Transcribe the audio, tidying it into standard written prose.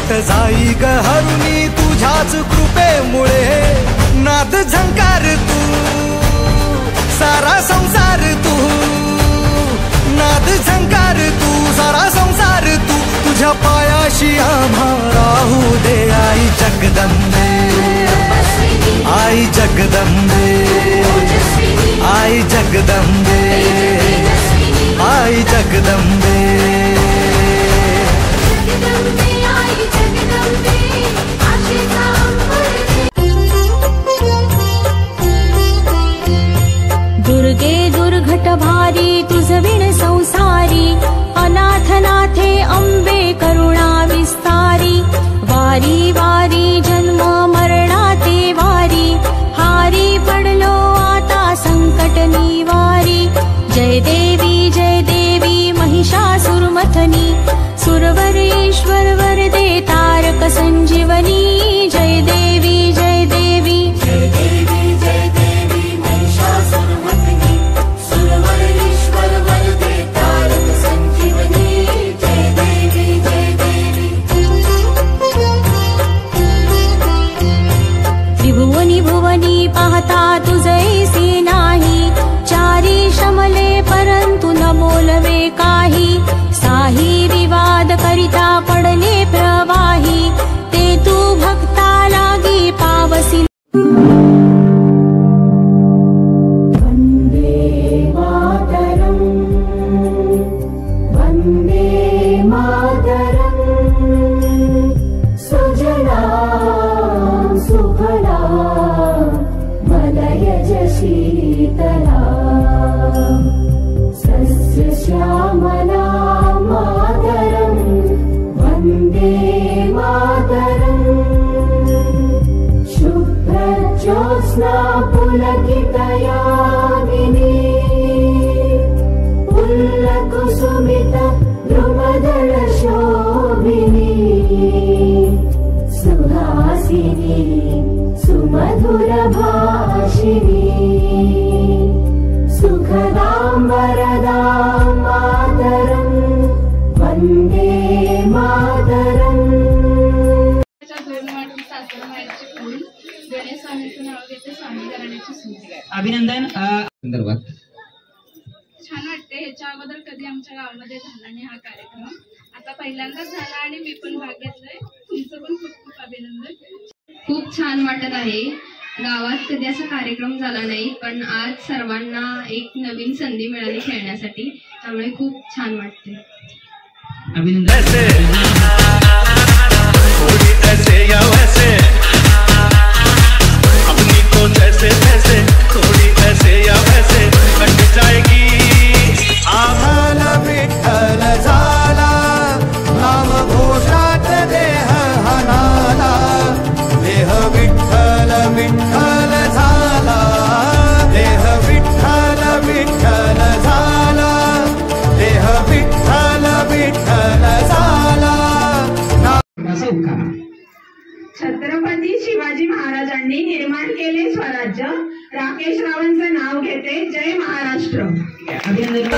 जाई ग हरुणी तुझ्याच कृपेमुळे नाद झंकार तू सारा संसार तू नाद झंकार तू सारा संसार तू तुझ्या पायाशी आम्हा राहू दे आई जगदंबे आई जगदंबे आई जगदंबे आई जगदंबे दुर्गे दुर्घट भारी तुझ विण संसारी अनाथनाथे अंबे करुणा विस्तारी वारी वारी जन्म मरणाते वारी हारी पडलो आता संकट निवारी जय देवी महिषासुरमथनी सुरवरेश्वर वरदे तारक संजीवनी जय देवी जय देवी जय देवी जय देवी महिषासुरमथनी सुरवरेश्वर वरदे तारक संजीवनी जय देवी जय देवी त्रिभुवनी भुवनी पाहता तुझैसे नाही चारी शमले परंतु न बोलवे काही साही विवाद करिता पडले प्रवाही ते तू भक्ता लागी पावसी वंदे मातरम सुजला सुफला मलयज शीतला सस्य श्यामला मातरं वन्दे मातरं शुभ्रज्योत्स्ना पुलकितयामिनी पुल्लकुसुमित द्रुमदल शोभिनी सुहासिनी सुमधुर भाषिणी सुखदां वरदां मातरं वन्दे मातरं अभिनंदन संदर्भात छान वाटते। ह्याच्या अगोदर कधी आमच्या गावामध्ये झाला नाही हा कार्यक्रम, आता पहिल्यांदाच झाला आणि मी पण भाग घेतलाय। तुमचं पण खूप खूप अभिनंदन। खूप छान वाटत आहे। गावात कधी असा कार्यक्रम झाला नाही, पण आज सर्वांना एक नवीन संधी मिळाली खेळण्यासाठी, त्यामुळे खूप छान वाटते। अभिनंदन। छत्रपती शिवाजी महाराजांनी निर्माण केले स्वराज्य, राकेश रावांचं नाव घेते। जय महाराष्ट्र। अभिनंदन।